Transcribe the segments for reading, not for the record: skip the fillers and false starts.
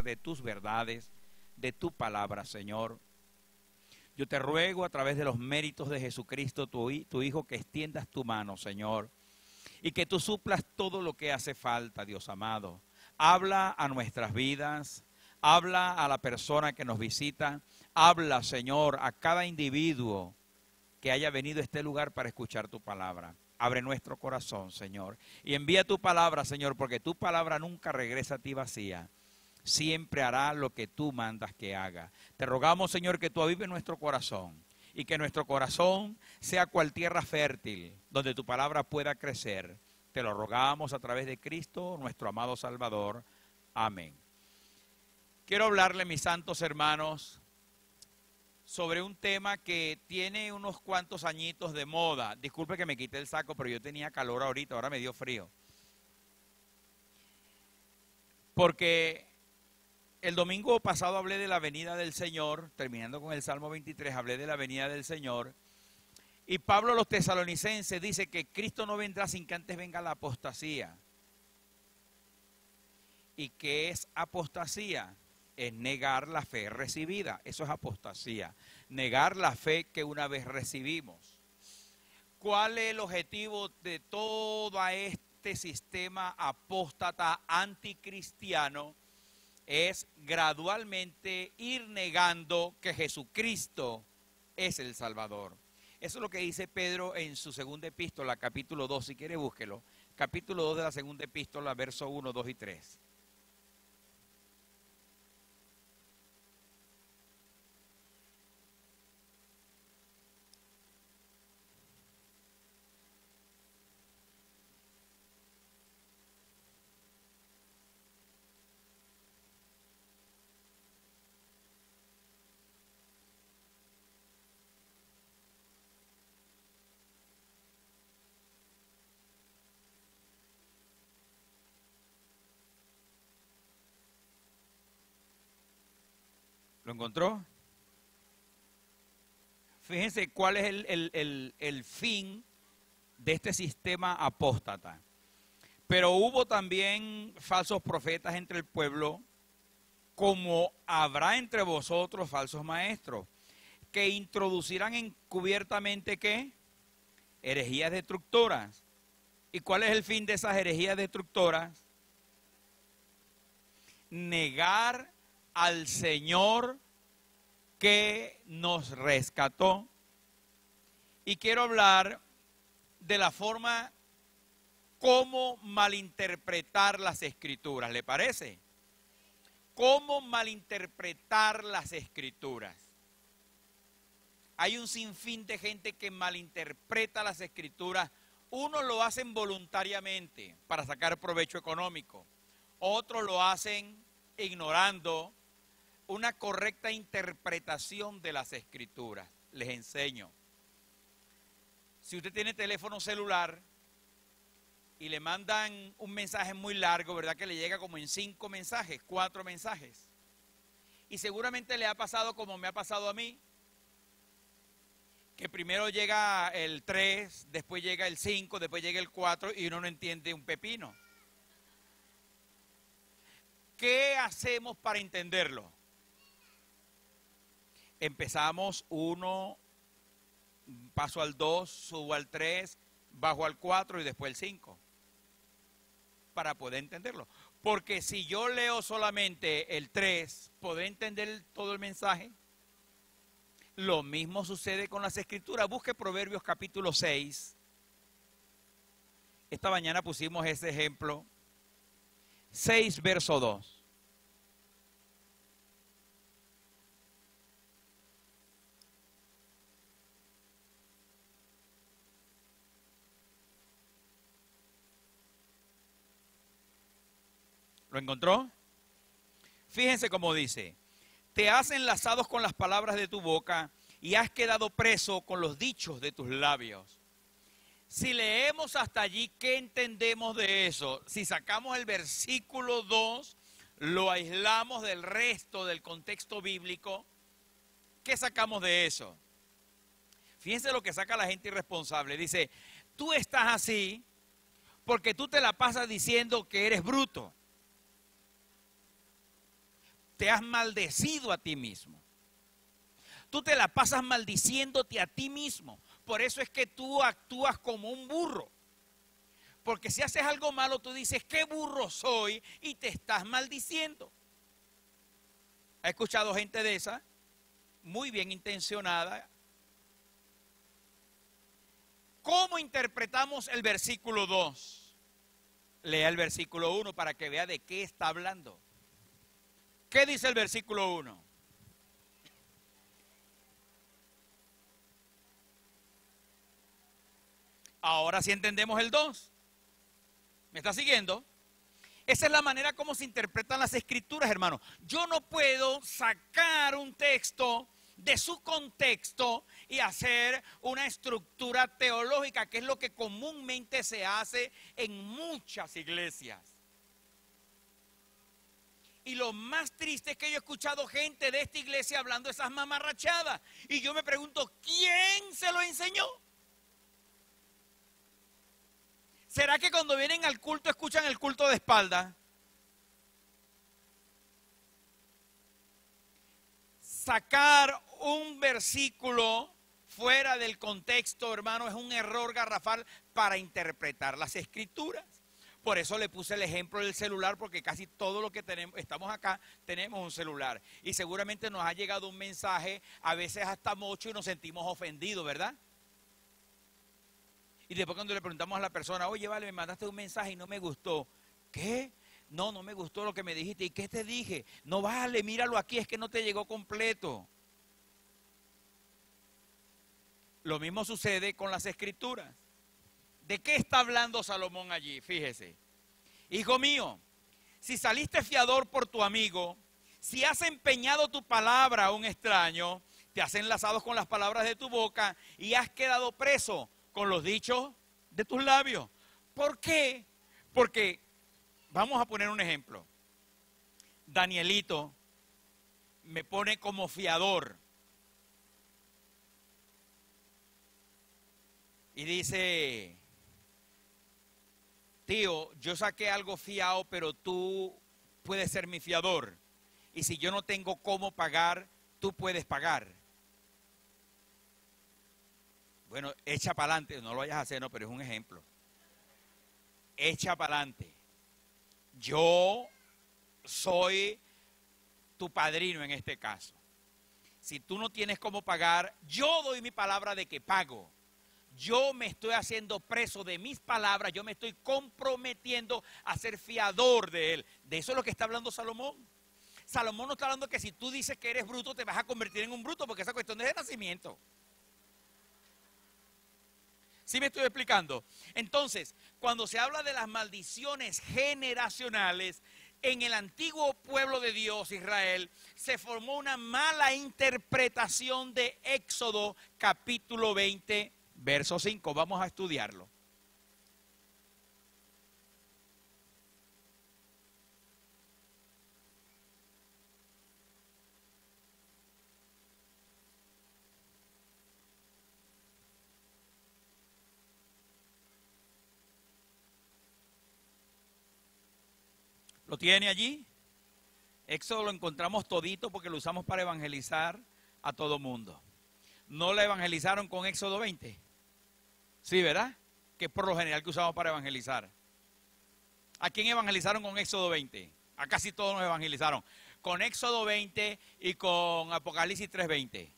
de tus verdades, de tu palabra, Señor. Yo te ruego a través de los méritos de Jesucristo, tu Hijo, que extiendas tu mano, Señor, y que tú suplas todo lo que hace falta, Dios amado. Habla a nuestras vidas, habla a la persona que nos visita, habla, Señor, a cada individuo que haya venido a este lugar para escuchar tu palabra. Abre nuestro corazón, Señor, y envía tu palabra, Señor, porque tu palabra nunca regresa a ti vacía. Siempre hará lo que tú mandas que haga. Te rogamos, Señor, que tú avives nuestro corazón y que nuestro corazón sea cual tierra fértil, donde tu palabra pueda crecer. Te lo rogamos a través de Cristo, nuestro amado Salvador. Amén. Quiero hablarle, mis santos hermanos, sobre un tema que tiene unos cuantos añitos de moda. Disculpe que me quité el saco, pero yo tenía calor ahorita, ahora me dio frío. Porque el domingo pasado hablé de la venida del Señor, terminando con el Salmo 23, hablé de la venida del Señor. Y Pablo a los tesalonicenses dice que Cristo no vendrá sin que antes venga la apostasía. ¿Y qué es apostasía? Es negar la fe recibida. Eso es apostasía. Negar la fe que una vez recibimos. ¿Cuál es el objetivo de todo este sistema apóstata anticristiano? Es gradualmente ir negando que Jesucristo es el Salvador. Eso es lo que dice Pedro en su segunda epístola, capítulo 2, si quiere búsquelo. Capítulo 2 de la segunda epístola, verso 1, 2 y 3. ¿Lo encontró? Fíjense cuál es el fin de este sistema apóstata. Pero hubo también falsos profetas entre el pueblo, como habrá entre vosotros falsos maestros, que introducirán encubiertamente, ¿qué? Herejías destructoras. ¿Y cuál es el fin de esas herejías destructoras? Negar al Señor que nos rescató. Y quiero hablar de la forma cómo malinterpretar las Escrituras. ¿Le parece? ¿Cómo malinterpretar las Escrituras? Hay un sinfín de gente que malinterpreta las Escrituras. Unos lo hacen voluntariamente para sacar provecho económico. Otros lo hacen ignorando una correcta interpretación de las Escrituras. Les enseño. Si usted tiene teléfono celular y le mandan un mensaje muy largo, ¿verdad? Que le llega como en 5 mensajes, 4 mensajes. Y seguramente le ha pasado como me ha pasado a mí, que primero llega el 3, después llega el 5, después llega el 4 y uno no entiende un pepino. ¿Qué hacemos para entenderlo? Empezamos 1, paso al 2, subo al 3, bajo al 4 y después el 5. Para poder entenderlo. Porque si yo leo solamente el 3, ¿podré entender todo el mensaje? Lo mismo sucede con las Escrituras. Busque Proverbios capítulo 6. Esta mañana pusimos ese ejemplo. 6, verso 2. ¿Lo encontró? Fíjense cómo dice: te has enlazado con las palabras de tu boca y has quedado preso con los dichos de tus labios. Si leemos hasta allí, ¿qué entendemos de eso? Si sacamos el versículo 2, lo aislamos del resto del contexto bíblico, ¿qué sacamos de eso? Fíjense lo que saca la gente irresponsable. Dice, tú estás así porque tú te la pasas diciendo que eres bruto. te has maldecido a ti mismo. Tú te la pasas maldiciéndote a ti mismo. Por eso es que tú actúas como un burro. Porque si haces algo malo, tú dices, qué burro soy, y te estás maldiciendo. He escuchado gente de esa, muy bien intencionada. ¿Cómo interpretamos el versículo 2? Lea el versículo 1 para que vea de qué está hablando. ¿Qué dice el versículo 1? Ahora sí entendemos el 2. ¿Me está siguiendo? Esa es la manera como se interpretan las escrituras, hermano. Yo no puedo sacar un texto de su contexto y hacer una estructura teológica, que es lo que comúnmente se hace en muchas iglesias. Y lo más triste es que yo he escuchado gente de esta iglesia hablando esas mamarrachadas. Y yo me pregunto, ¿quién se lo enseñó? ¿Será que cuando vienen al culto escuchan el culto de espalda? Sacar un versículo fuera del contexto, hermano, es un error garrafal para interpretar las escrituras. Por eso le puse el ejemplo del celular, porque casi todo lo que tenemos, estamos acá, tenemos un celular. Y seguramente nos ha llegado un mensaje, a veces hasta mucho, y nos sentimos ofendidos, ¿verdad? Y después cuando le preguntamos a la persona, oye, vale, me mandaste un mensaje y no me gustó. ¿Qué? No, no me gustó lo que me dijiste. ¿Y qué te dije? No vale, míralo aquí, es que no te llegó completo. Lo mismo sucede con las escrituras. ¿De qué está hablando Salomón allí? Fíjese. Hijo mío, si saliste fiador por tu amigo, si has empeñado tu palabra a un extraño, te has enlazado con las palabras de tu boca y has quedado preso con los dichos de tus labios. ¿Por qué? Porque, vamos a poner un ejemplo. Danielito me pone como fiador. Y dice, tío, yo saqué algo fiado, pero tú puedes ser mi fiador. Y si yo no tengo cómo pagar, tú puedes pagar. Bueno, echa para adelante, no lo vayas a hacer, no, pero es un ejemplo. Echa para adelante. Yo soy tu padrino en este caso. Si tú no tienes cómo pagar, yo doy mi palabra de que pago. Yo me estoy haciendo preso de mis palabras, yo me estoy comprometiendo a ser fiador de él. De eso es lo que está hablando Salomón. Salomón no está hablando que si tú dices que eres bruto, te vas a convertir en un bruto, porque esa cuestión es de nacimiento. ¿Sí me estoy explicando? Entonces, cuando se habla de las maldiciones generacionales, en el antiguo pueblo de Dios, Israel, se formó una mala interpretación de Éxodo capítulo 20, verso 5. Vamos a estudiarlo. ¿Lo tiene allí? Éxodo lo encontramos todito porque lo usamos para evangelizar a todo mundo. ¿No la evangelizaron con Éxodo 20? Sí, ¿verdad? Que es por lo general que usamos para evangelizar. ¿A quién evangelizaron con Éxodo 20? A casi todos nos evangelizaron. Con Éxodo 20 y con Apocalipsis 3:20.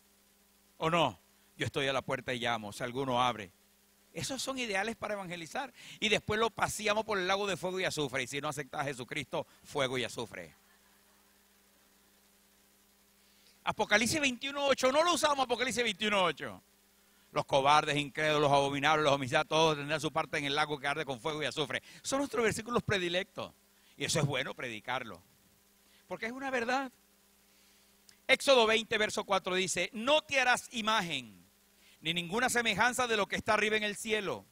¿O no? Yo estoy a la puerta y llamo, si alguno abre. Esos son ideales para evangelizar. Y después lo paseamos por el lago de fuego y azufre. Y si no aceptas a Jesucristo, fuego y azufre. Apocalipsis 21:8. No lo usamos Apocalipsis 21:8. Los cobardes, incrédulos, los abominables, los homicidas, todos tendrán su parte en el lago que arde con fuego y azufre. Son nuestros versículos predilectos. Y eso es bueno predicarlo. Porque es una verdad. Éxodo 20, verso 4 dice, no te harás imagen ni ninguna semejanza de lo que está arriba en el cielo,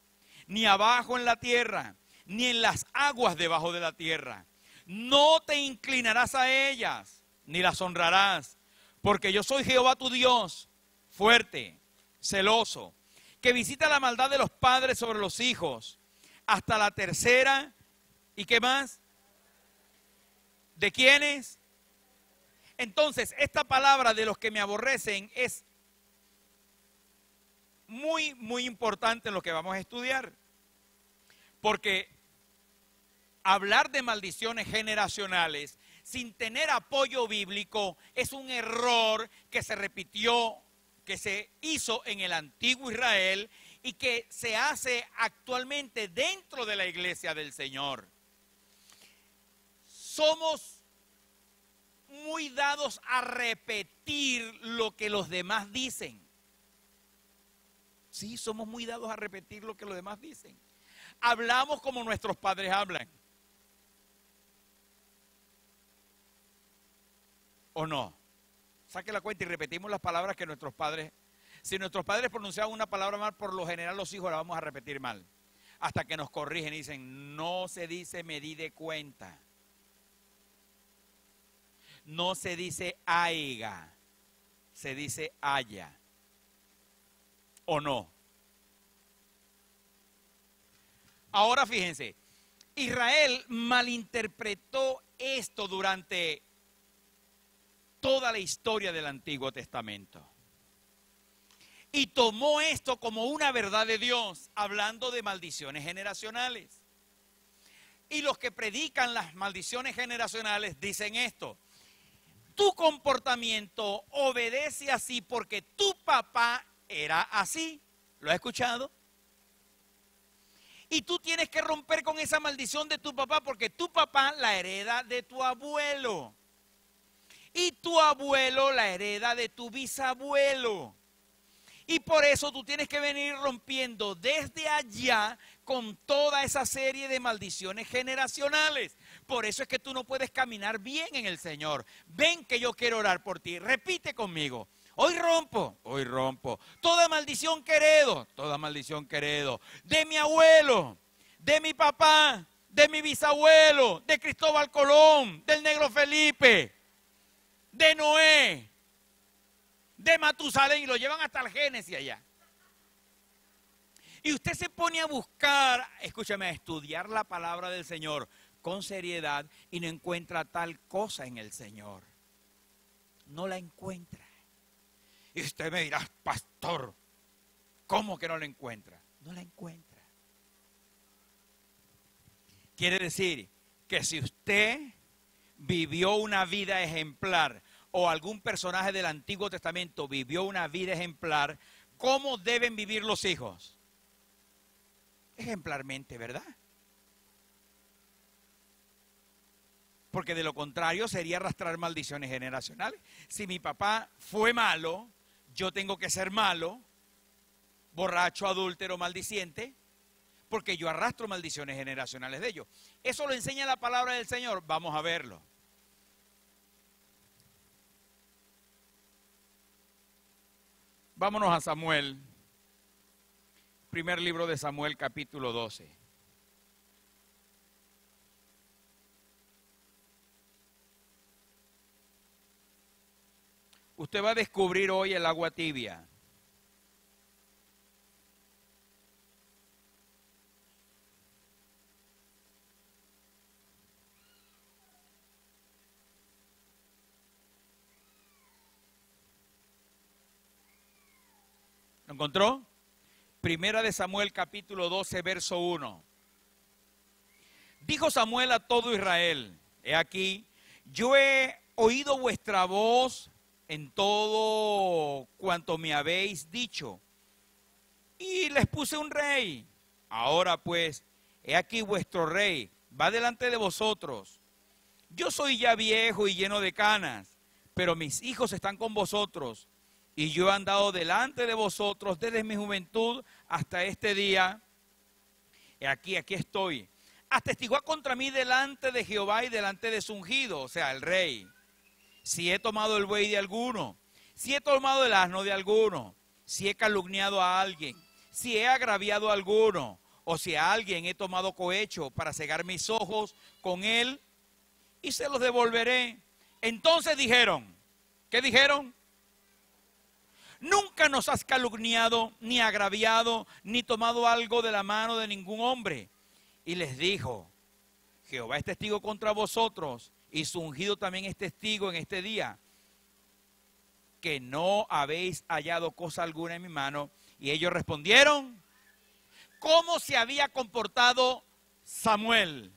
ni abajo en la tierra, ni en las aguas debajo de la tierra. No te inclinarás a ellas, ni las honrarás, porque yo soy Jehová tu Dios, fuerte, celoso, que visita la maldad de los padres sobre los hijos, hasta la tercera, ¿y qué más? ¿De quiénes? Entonces, esta palabra de los que me aborrecen es muy, muy importante en lo que vamos a estudiar. Porque hablar de maldiciones generacionales sin tener apoyo bíblico es un error que se repitió, que se hizo en el antiguo Israel y que se hace actualmente dentro de la iglesia del Señor. Somos muy dados a repetir lo que los demás dicen. Sí, somos muy dados a repetir lo que los demás dicen. Hablamos como nuestros padres hablan. ¿O no? Saque la cuenta y repetimos las palabras que nuestros padres... Si nuestros padres pronunciaban una palabra mal, por lo general los hijos la vamos a repetir mal. Hasta que nos corrigen y dicen, no se dice me di de cuenta. No se dice aiga, se dice haya. ¿O no? Ahora fíjense, Israel malinterpretó esto durante toda la historia del Antiguo Testamento. Y tomó esto como una verdad de Dios, hablando de maldiciones generacionales. Y los que predican las maldiciones generacionales dicen esto: tu comportamiento obedece así porque tu papá era así. ¿Lo has escuchado? Y tú tienes que romper con esa maldición de tu papá porque tu papá la hereda de tu abuelo. Y tu abuelo la hereda de tu bisabuelo. Y por eso tú tienes que venir rompiendo desde allá con toda esa serie de maldiciones generacionales. Por eso es que tú no puedes caminar bien en el Señor. Ven que yo quiero orar por ti. Repite conmigo. Hoy rompo toda maldición que heredo de mi abuelo, de mi papá, de mi bisabuelo, de Cristóbal Colón, del Negro Felipe, de Noé, de Matusalén, y lo llevan hasta el Génesis allá. Y usted se pone a buscar, escúchame, a estudiar la palabra del Señor con seriedad y no encuentra tal cosa en el Señor. No la encuentra. Y usted me dirá, pastor, ¿cómo que no la encuentra? No la encuentra. Quiere decir que si usted vivió una vida ejemplar o algún personaje del Antiguo Testamento vivió una vida ejemplar, ¿cómo deben vivir los hijos? Ejemplarmente, ¿verdad? Porque de lo contrario sería arrastrar maldiciones generacionales. Si mi papá fue malo, yo tengo que ser malo, borracho, adúltero, maldiciente, porque yo arrastro maldiciones generacionales de ellos. Eso lo enseña la palabra del Señor. Vamos a verlo. Vámonos a Samuel. Primer libro de Samuel, capítulo 12. Usted va a descubrir hoy el agua tibia. ¿Lo encontró? Primera de Samuel, capítulo 12, verso 1. Dijo Samuel a todo Israel: he aquí, yo he oído vuestra voz en todo cuanto me habéis dicho, y les puse un rey. Ahora pues, he aquí vuestro rey va delante de vosotros. Yo soy ya viejo y lleno de canas, pero mis hijos están con vosotros, y yo he andado delante de vosotros desde mi juventud hasta este día. Y aquí estoy. Atestiguad contra mí delante de Jehová y delante de su ungido, o sea, el rey. Si he tomado el buey de alguno, si he tomado el asno de alguno, si he calumniado a alguien, si he agraviado a alguno, o si a alguien he tomado cohecho para cegar mis ojos con él, y se los devolveré. Entonces dijeron, ¿qué dijeron? Nunca nos has calumniado, ni agraviado, ni tomado algo de la mano de ningún hombre. Y les dijo: Jehová es testigo contra vosotros, y su ungido también es testigo en este día, que no habéis hallado cosa alguna en mi mano. Y ellos respondieron, ¿cómo se había comportado Samuel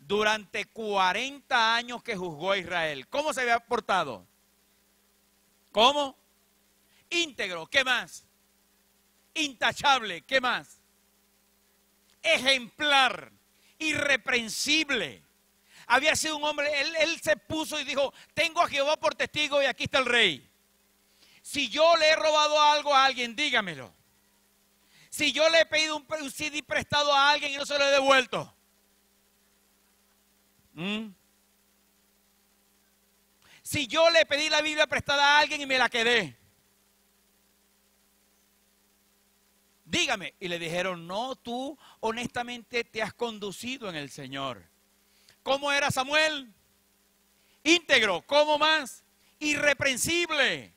durante 40 años que juzgó a Israel? ¿Cómo se había portado? ¿Cómo? Íntegro, ¿qué más? Intachable, ¿qué más? Ejemplar, irreprensible. Había sido un hombre, él se puso y dijo, tengo a Jehová por testigo y aquí está el rey. Si yo le he robado algo a alguien, dígamelo. Si yo le he pedido un CD prestado a alguien y no se lo he devuelto. Si yo le pedí la Biblia prestada a alguien y me la quedé. Dígame. Y le dijeron, no, tú honestamente te has conducido en el Señor. ¿Cómo era Samuel? Íntegro. ¿Cómo más? Irreprensible.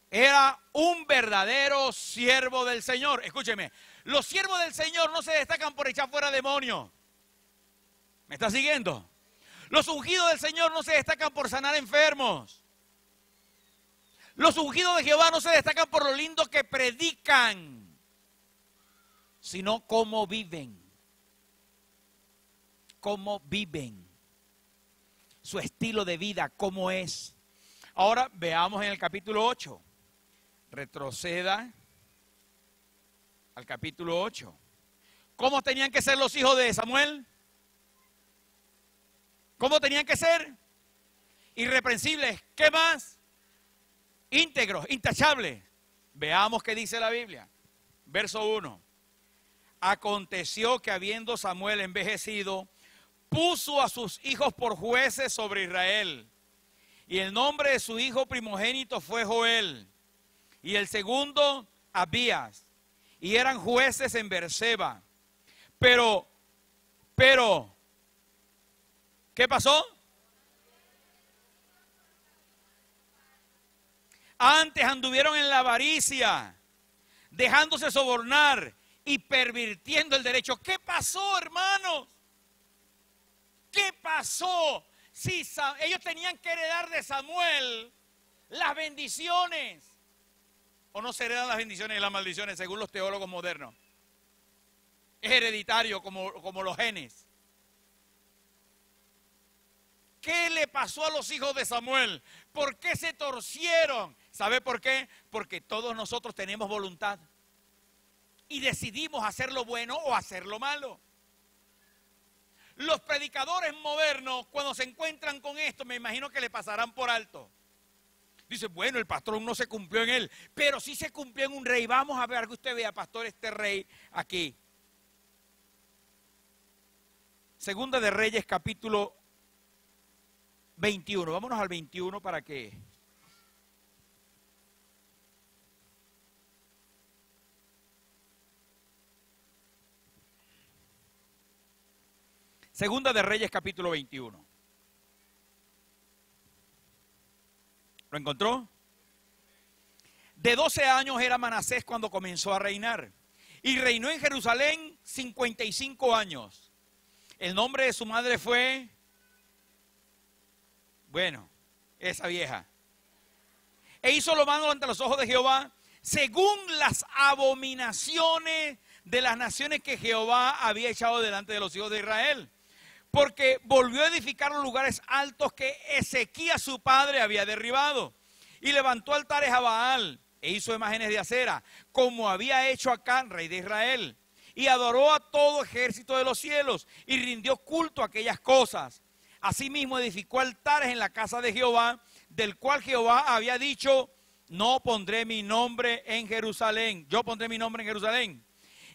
Era un verdadero siervo del Señor. Escúcheme, los siervos del Señor no se destacan por echar fuera demonios. ¿Me está siguiendo? Los ungidos del Señor no se destacan por sanar enfermos. Los ungidos de Jehová no se destacan por lo lindo que predican, sino cómo viven. Cómo viven. Su estilo de vida, cómo es. Ahora veamos en el capítulo 8. Retroceda al capítulo 8. ¿Cómo tenían que ser los hijos de Samuel? ¿Cómo tenían que ser? Irreprensibles. ¿Qué más? Íntegros, intachables. Veamos qué dice la Biblia. Verso 1. Aconteció que habiendo Samuel envejecido, puso a sus hijos por jueces sobre Israel. Y el nombre de su hijo primogénito fue Joel. Y el segundo, Abías. Y eran jueces en Beerseba. Pero, ¿qué pasó? Antes anduvieron en la avaricia, dejándose sobornar y pervirtiendo el derecho. ¿Qué pasó, hermanos? ¿Qué pasó? Si ellos tenían que heredar de Samuel las bendiciones. ¿O no se heredan las bendiciones y las maldiciones según los teólogos modernos? Es hereditario como los genes. ¿Qué le pasó a los hijos de Samuel? ¿Por qué se torcieron? ¿Sabe por qué? Porque todos nosotros tenemos voluntad y decidimos hacer lo bueno o hacer lo malo. Los predicadores modernos, cuando se encuentran con esto, me imagino que le pasarán por alto. Dice, bueno, el patrón no se cumplió en él, pero sí se cumplió en un rey. Vamos a ver que usted vea, pastor, este rey aquí. Segunda de Reyes, capítulo 21. Vámonos al 21 para que... Segunda de Reyes, capítulo 21. ¿Lo encontró? De 12 años era Manasés cuando comenzó a reinar. Y reinó en Jerusalén 55 años. El nombre de su madre fue... Bueno, esa vieja. E hizo lo malo ante los ojos de Jehová, según las abominaciones de las naciones que Jehová había echado delante de los hijos de Israel. Porque volvió a edificar los lugares altos que Ezequías su padre había derribado. Y levantó altares a Baal e hizo imágenes de acera, como había hecho Acán, rey de Israel. Y adoró a todo ejército de los cielos y rindió culto a aquellas cosas. Asimismo edificó altares en la casa de Jehová, del cual Jehová había dicho, no pondré mi nombre en Jerusalén. Yo pondré mi nombre en Jerusalén.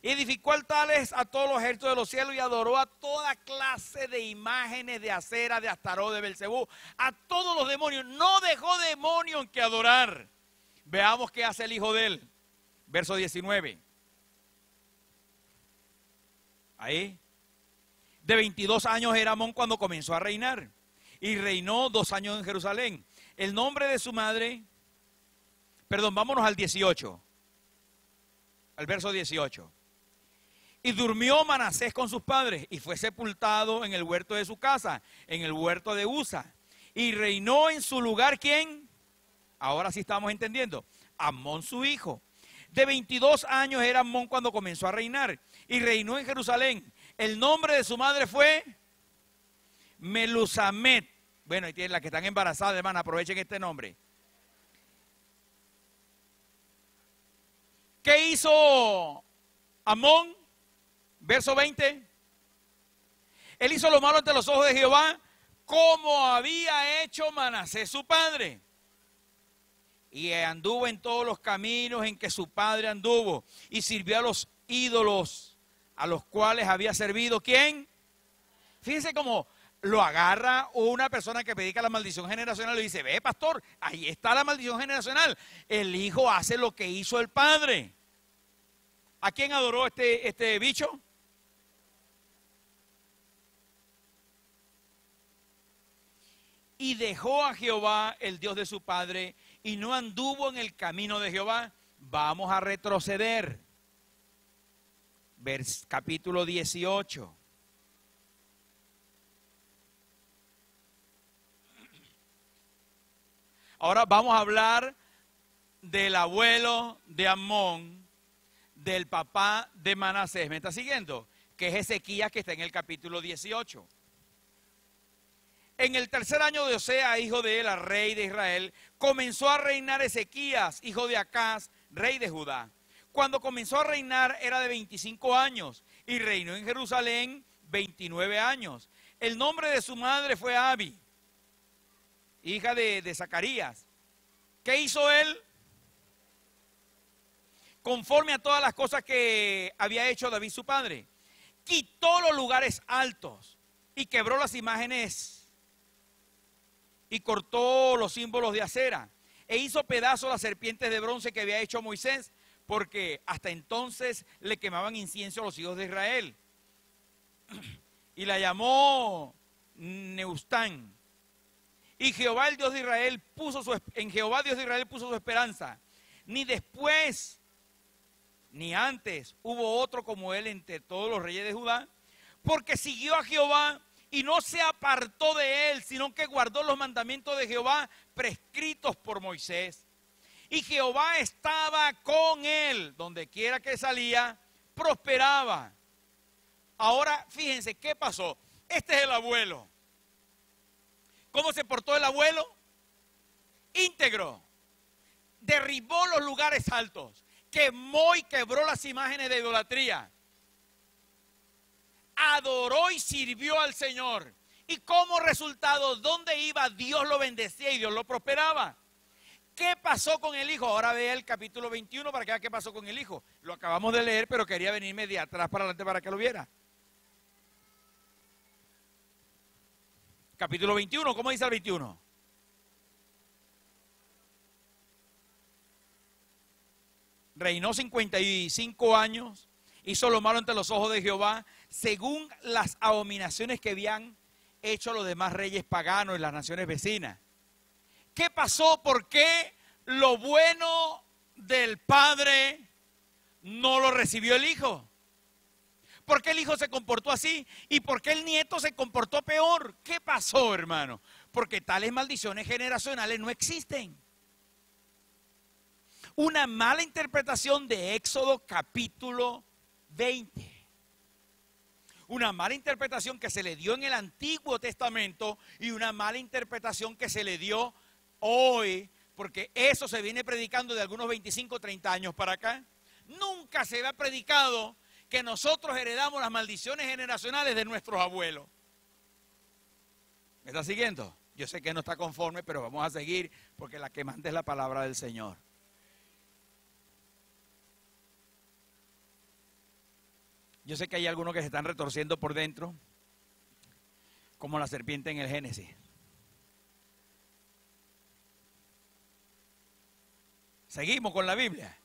Edificó altares a todos los ejércitos de los cielos y adoró a toda clase de imágenes de acera, de Astarot, de Belcebú, a todos los demonios. No dejó demonio en que adorar. Veamos qué hace el hijo de él. Verso 19. Ahí. De 22 años era Amón cuando comenzó a reinar. Y reinó 2 años en Jerusalén. El nombre de su madre, vámonos al 18. Al verso 18. Y durmió Manasés con sus padres y fue sepultado en el huerto de su casa, en el huerto de Usa. Y reinó en su lugar, ¿quién? Ahora sí estamos entendiendo. Amón su hijo. De 22 años era Amón cuando comenzó a reinar y reinó en Jerusalén. El nombre de su madre fue Melusamet. Bueno, y tienen las que están embarazadas, hermano, aprovechen este nombre. ¿Qué hizo Amón? Verso 20. Él hizo lo malo ante los ojos de Jehová, como había hecho Manasés su padre. Y anduvo en todos los caminos en que su padre anduvo. Y sirvió a los ídolos a los cuales había servido. ¿Quién? Fíjense cómo lo agarra una persona que predica la maldición generacional y dice, ve pastor, ahí está la maldición generacional. El hijo hace lo que hizo el padre. ¿A quién adoró este bicho? Y dejó a Jehová, el Dios de su padre, y no anduvo en el camino de Jehová. Vamos a retroceder. Capítulo 18. Ahora vamos a hablar del abuelo de Amón, del papá de Manasés. ¿Me está siguiendo? Que es Ezequías, que está en el capítulo 18. En el tercer año de Osea, hijo de Ela, rey de Israel, comenzó a reinar Ezequías, hijo de Acaz, rey de Judá. Cuando comenzó a reinar era de 25 años y reinó en Jerusalén 29 años. El nombre de su madre fue Abi, hija de Zacarías. ¿Qué hizo él? Conforme a todas las cosas que había hecho David su padre. Quitó los lugares altos y quebró las imágenes y cortó los símbolos de acera e hizo pedazos las serpientes de bronce que había hecho Moisés, porque hasta entonces le quemaban incienso a los hijos de Israel. Y la llamó Neustán. Y Jehová, el Dios de Israel, en Jehová, Dios de Israel, puso su esperanza. Ni después, ni antes, hubo otro como él entre todos los reyes de Judá, porque siguió a Jehová y no se apartó de él, sino que guardó los mandamientos de Jehová prescritos por Moisés. Y Jehová estaba con él, donde quiera que salía, prosperaba. Ahora, fíjense, ¿qué pasó? Este es el abuelo. ¿Cómo se portó el abuelo? Íntegro. Derribó los lugares altos. Quemó y quebró las imágenes de idolatría. Adoró y sirvió al Señor. Y como resultado, donde iba, Dios lo bendecía y Dios lo prosperaba. ¿Qué pasó con el hijo? Ahora vea el capítulo 21 para que vea qué pasó con el hijo. Lo acabamos de leer, pero quería venirme de atrás para adelante para que lo viera. Capítulo 21, ¿cómo dice el 21? Reinó 55 años, hizo lo malo ante los ojos de Jehová, según las abominaciones que habían hecho los demás reyes paganos y las naciones vecinas. ¿Qué pasó? ¿Por qué lo bueno del padre no lo recibió el hijo? ¿Por qué el hijo se comportó así? ¿Y por qué el nieto se comportó peor? ¿Qué pasó, hermano? Porque tales maldiciones generacionales no existen. Una mala interpretación de Éxodo capítulo 20. Una mala interpretación que se le dio en el Antiguo Testamento y una mala interpretación que se le dio hoy, porque eso se viene predicando de algunos 25, 30 años para acá. Nunca se había predicado que nosotros heredamos las maldiciones generacionales de nuestros abuelos. ¿Me está siguiendo? Yo sé que no está conforme, pero vamos a seguir porque la que manda es la palabra del Señor. Yo sé que hay algunos que se están retorciendo por dentro, como la serpiente en el Génesis. Seguimos con la Biblia.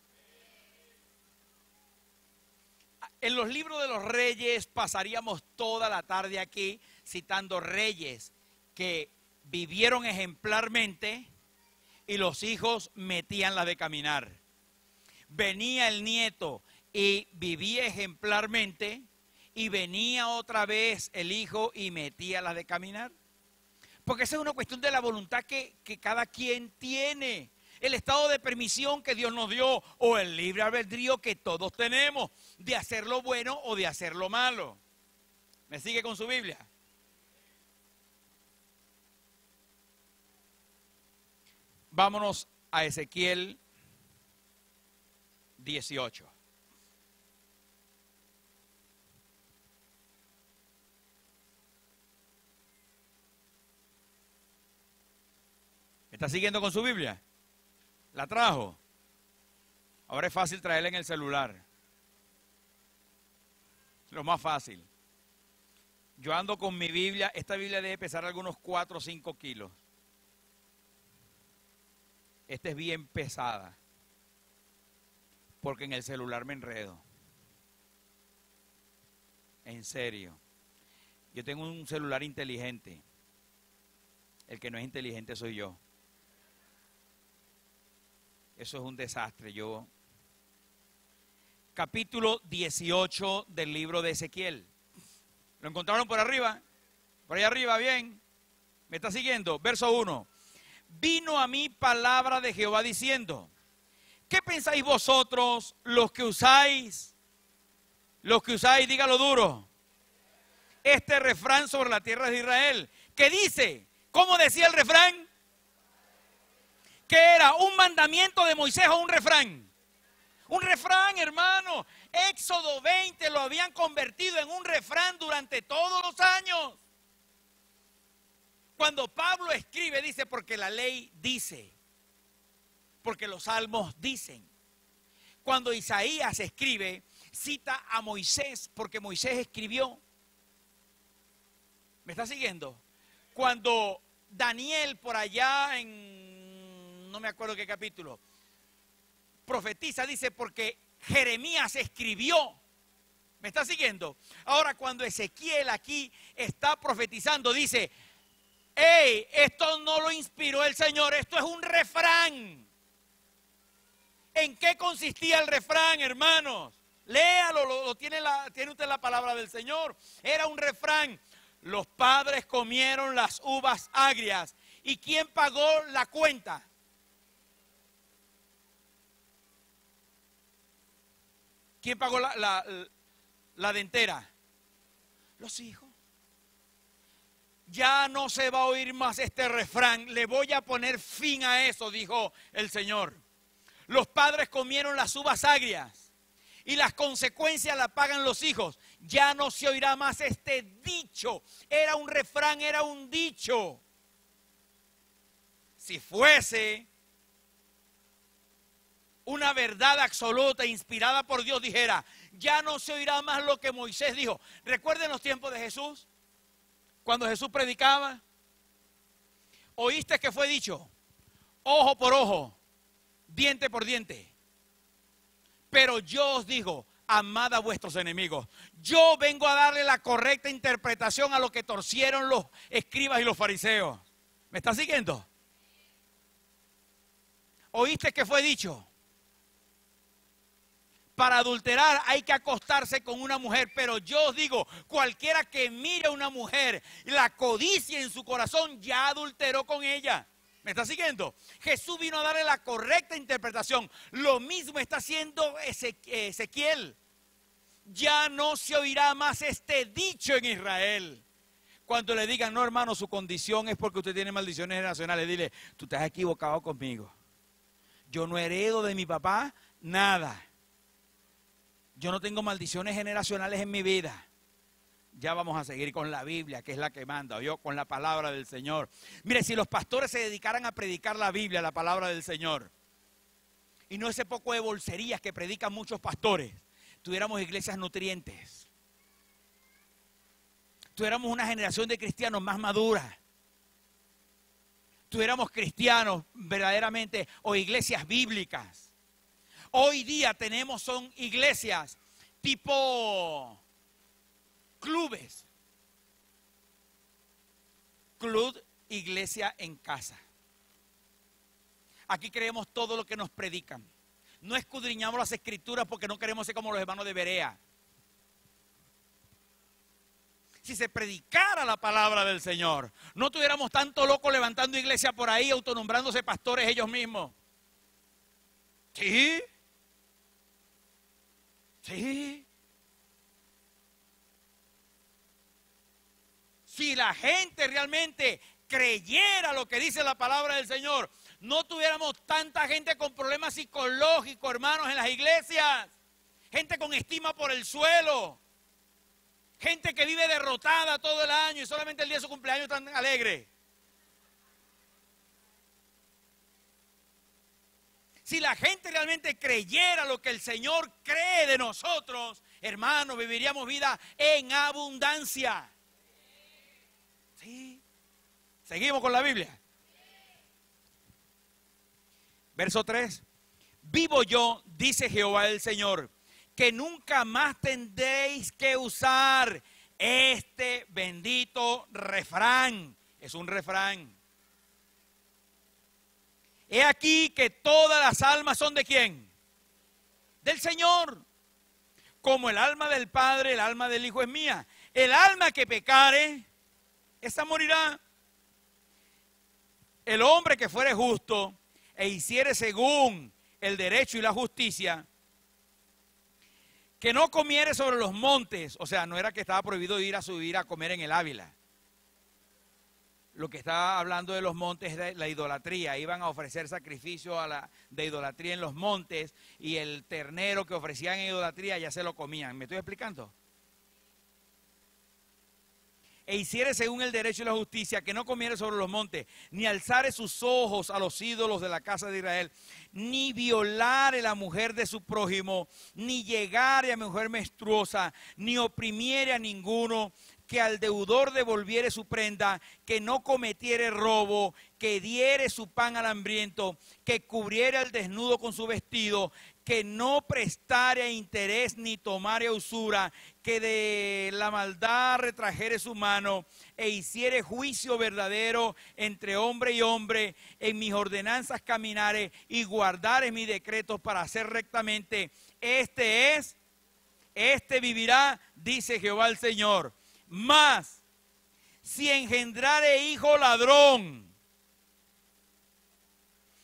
En los libros de los reyes pasaríamos toda la tarde aquí citando reyes que vivieron ejemplarmente y los hijos metían la de caminar. Venía el nieto y vivía ejemplarmente y venía otra vez el hijo y metía la de caminar. Porque esa es una cuestión de la voluntad que cada quien tiene. el estado de permisión que Dios nos dio o el libre albedrío que todos tenemos de hacer lo bueno o de hacer lo malo. ¿Me sigue con su Biblia? Vámonos a Ezequiel 18. ¿Me está siguiendo con su Biblia? ¿La trajo? Ahora es fácil traerla en el celular. Lo más fácil. Yo ando con mi Biblia. Esta Biblia debe pesar algunos 4 o 5 kilos. Esta es bien pesada. Porque en el celular me enredo. En serio. Yo tengo un celular inteligente. El que no es inteligente soy yo. Eso es un desastre. Capítulo 18 del libro de Ezequiel. ¿Lo encontraron por arriba? Por ahí arriba, bien. ¿Me está siguiendo? Verso 1. Vino a mí palabra de Jehová diciendo: ¿qué pensáis vosotros los que usáis, dígalo duro, este refrán sobre la tierra de Israel? ¿Qué dice? ¿Cómo decía el refrán? ¿Qué era? ¿Un mandamiento de Moisés o un refrán? Un refrán, hermano. Éxodo 20 lo habían convertido en un refrán durante todos los años. Cuando Pablo escribe, dice, porque la ley dice, porque los salmos dicen. Cuando Isaías escribe, cita a Moisés, porque Moisés escribió. ¿Me está siguiendo? Cuando Daniel por allá no me acuerdo qué capítulo, profetiza, dice, porque Jeremías escribió. ¿Me está siguiendo? Ahora, cuando Ezequiel aquí está profetizando, dice: hey, esto no lo inspiró el Señor, esto es un refrán. ¿En qué consistía el refrán, hermanos? Léalo, tiene usted la palabra del Señor. Era un refrán: los padres comieron las uvas agrias. ¿Y quién pagó la cuenta? ¿Quién pagó la dentera? Los hijos. Ya no se va a oír más este refrán. Le voy a poner fin a eso, dijo el Señor. Los padres comieron las uvas agrias y las consecuencias las pagan los hijos. Ya no se oirá más este dicho. Era un refrán, era un dicho. Si fuese una verdad absoluta, inspirada por Dios, dijera: ya no se oirá más lo que Moisés dijo. Recuerden los tiempos de Jesús, cuando Jesús predicaba. ¿Oíste que fue dicho? Ojo por ojo, diente por diente. Pero yo os digo: amad a vuestros enemigos. Yo vengo a darle la correcta interpretación a lo que torcieron los escribas y los fariseos. ¿Me está siguiendo? ¿Oíste que fue dicho? Para adulterar hay que acostarse con una mujer, pero yo os digo, cualquiera que mire a una mujer y la codicia en su corazón, ya adulteró con ella. ¿Me está siguiendo? Jesús vino a darle la correcta interpretación. Lo mismo está haciendo Ezequiel. Ya no se oirá más este dicho en Israel. Cuando le digan: no, hermano, su condición es porque usted tiene maldiciones generacionales, dile: tú estás equivocado conmigo. Yo no heredo de mi papá nada. Yo no tengo maldiciones generacionales en mi vida. Ya vamos a seguir con la Biblia, que es la que manda, yo con la palabra del Señor. Mire, si los pastores se dedicaran a predicar la Biblia, la palabra del Señor, y no ese poco de bolserías que predican muchos pastores, tuviéramos iglesias nutrientes. Tuviéramos una generación de cristianos más madura. Tuviéramos cristianos verdaderamente, o iglesias bíblicas. Hoy día son iglesias tipo clubes. Club Iglesia en Casa. Aquí creemos todo lo que nos predican. No escudriñamos las escrituras porque no queremos ser como los hermanos de Berea. Si se predicara la palabra del Señor, no tuviéramos tanto loco levantando iglesia por ahí, autonombrándose pastores ellos mismos. Sí. Sí. Si la gente realmente creyera lo que dice la palabra del Señor, no tuviéramos tanta gente con problemas psicológicos, hermanos, en las iglesias. Gente con estima por el suelo. Gente que vive derrotada todo el año y solamente el día de su cumpleaños tan alegre. Si la gente realmente creyera lo que el Señor cree de nosotros, hermanos, viviríamos vida en abundancia. Sí. Seguimos con la Biblia. Verso 3. Vivo yo, dice Jehová el Señor, que nunca más tendréis que usar este bendito refrán. Es un refrán. He aquí que todas las almas son ¿de quién? Del Señor. Como el alma del Padre, el alma del Hijo es mía. El alma que pecare, esa morirá. El hombre que fuere justo e hiciere según el derecho y la justicia, que no comiere sobre los montes, o sea, no era que estaba prohibido ir a comer en el Ávila. Lo que estaba hablando de los montes es de la idolatría. Iban a ofrecer sacrificio de idolatría en los montes y el ternero que ofrecían en idolatría ya se lo comían. ¿Me estoy explicando? E hiciere según el derecho y la justicia, que no comiere sobre los montes, ni alzare sus ojos a los ídolos de la casa de Israel, ni violare la mujer de su prójimo, ni llegare a mujer menstruosa, ni oprimiere a ninguno, que al deudor devolviere su prenda, que no cometiere robo, que diere su pan al hambriento, que cubriere al desnudo con su vestido, que no prestare a interés ni tomare a usura, que de la maldad retrajere su mano e hiciere juicio verdadero entre hombre y hombre, en mis ordenanzas caminare y guardare mis decretos para hacer rectamente. Este vivirá, dice Jehová el Señor. Mas, si engendrare hijo ladrón,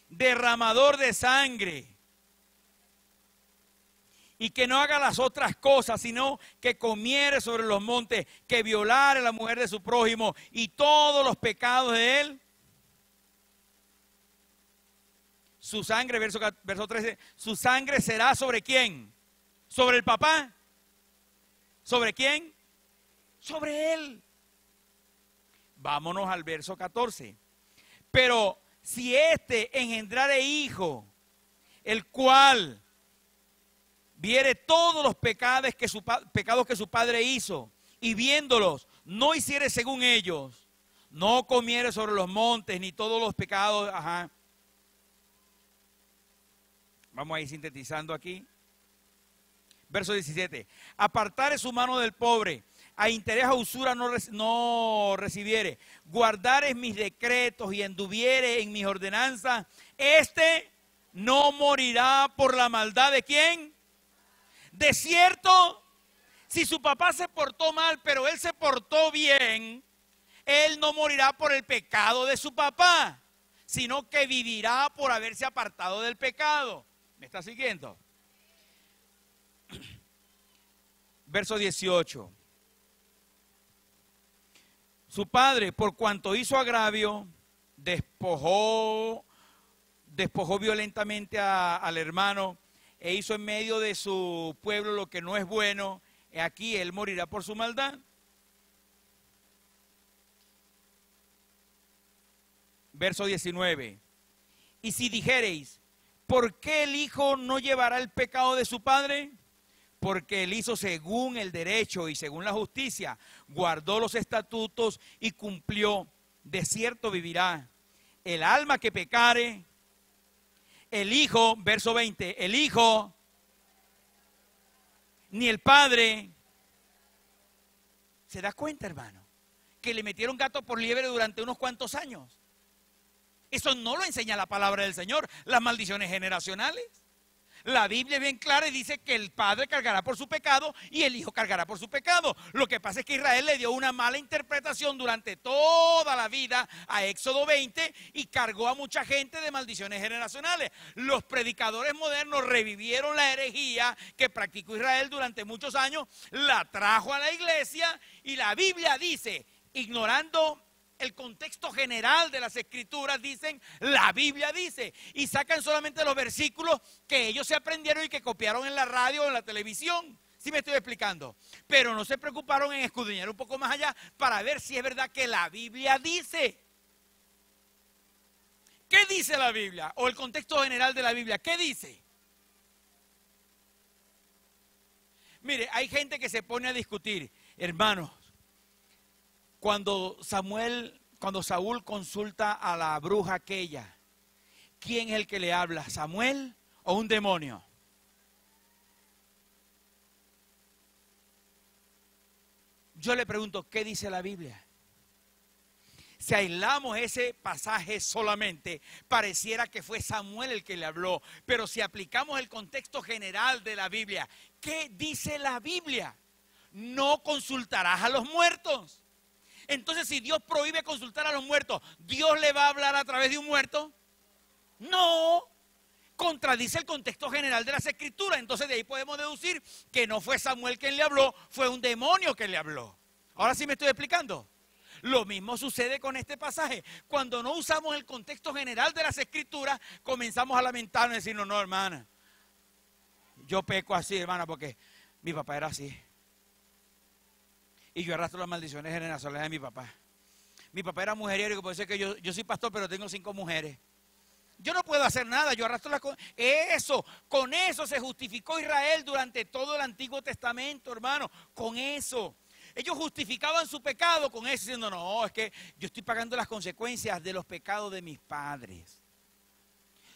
derramador de sangre, y que no haga las otras cosas, sino que comiere sobre los montes, que violare a la mujer de su prójimo y todos los pecados de él, su sangre, verso 13, su sangre será ¿sobre quién? ¿Sobre el papá? ¿Sobre quién? Sobre él. Vámonos al verso 14. Pero si engendrare hijo, el cual viere todos los pecados que su padre hizo, y viéndolos no hiciere según ellos, no comiere sobre los montes, ni todos los pecados. Ajá. Vamos a ir sintetizando aquí. Verso 17. Apartare su mano del pobre, a interés a usura no recibiere, guardare mis decretos y anduviere en mis ordenanzas, no morirá por la maldad de ¿quién? De cierto, si su papá se portó mal, pero él se portó bien, él no morirá por el pecado de su papá, sino que vivirá por haberse apartado del pecado. ¿Me está siguiendo? Verso 18. Su padre, por cuanto hizo agravio, despojó violentamente al hermano e hizo en medio de su pueblo lo que no es bueno. Aquí él morirá por su maldad. Verso 19. Y si dijereis, ¿por qué el hijo no llevará el pecado de su padre? Porque él hizo según el derecho y según la justicia, guardó los estatutos y cumplió. De cierto vivirá. El alma que pecare, el hijo, verso 20, el hijo, ni el padre. ¿Se da cuenta, hermano? Que le metieron gato por liebre durante unos cuantos años. Eso no lo enseña la palabra del Señor. Las maldiciones generacionales. La Biblia es bien clara y dice que el Padre cargará por su pecado y el Hijo cargará por su pecado. Lo que pasa es que Israel le dio una mala interpretación durante toda la vida a Éxodo 20 y cargó a mucha gente de maldiciones generacionales. Los predicadores modernos revivieron la herejía que practicó Israel durante muchos años, la trajo a la iglesia y la Biblia dice, ignorando el contexto general de las escrituras, dicen, la Biblia dice, y sacan solamente los versículos que ellos se aprendieron y que copiaron en la radio o en la televisión. ¿Sí me estoy explicando? Pero no se preocuparon en escudriñar un poco más allá para ver si es verdad que la Biblia dice. ¿Qué dice la Biblia? O el contexto general de la Biblia, ¿qué dice? Mire, hay gente que se pone a discutir, hermanos. Cuando Saúl consulta a la bruja aquella, ¿quién es el que le habla? ¿Samuel o un demonio? Yo le pregunto, ¿qué dice la Biblia? Si aislamos ese pasaje solamente, pareciera que fue Samuel el que le habló. Pero si aplicamos el contexto general de la Biblia, ¿qué dice la Biblia? No consultarás a los muertos. Entonces, si Dios prohíbe consultar a los muertos, ¿Dios le va a hablar a través de un muerto? No. Contradice el contexto general de las Escrituras. Entonces, de ahí podemos deducir que no fue Samuel quien le habló, fue un demonio que le habló. Ahora sí me estoy explicando. Lo mismo sucede con este pasaje. Cuando no usamos el contexto general de las Escrituras, comenzamos a lamentarnos y decir, no, hermana, yo peco así, hermana, porque mi papá era así. Y yo arrastro las maldiciones generacionales de mi papá. Mi papá era mujeriego, puede ser que yo soy pastor, pero tengo 5 mujeres. Yo no puedo hacer nada, yo arrastro las cosas. Con eso se justificó Israel durante todo el Antiguo Testamento, hermano. Con eso. Ellos justificaban su pecado con eso, diciendo, no, es que yo estoy pagando las consecuencias de los pecados de mis padres.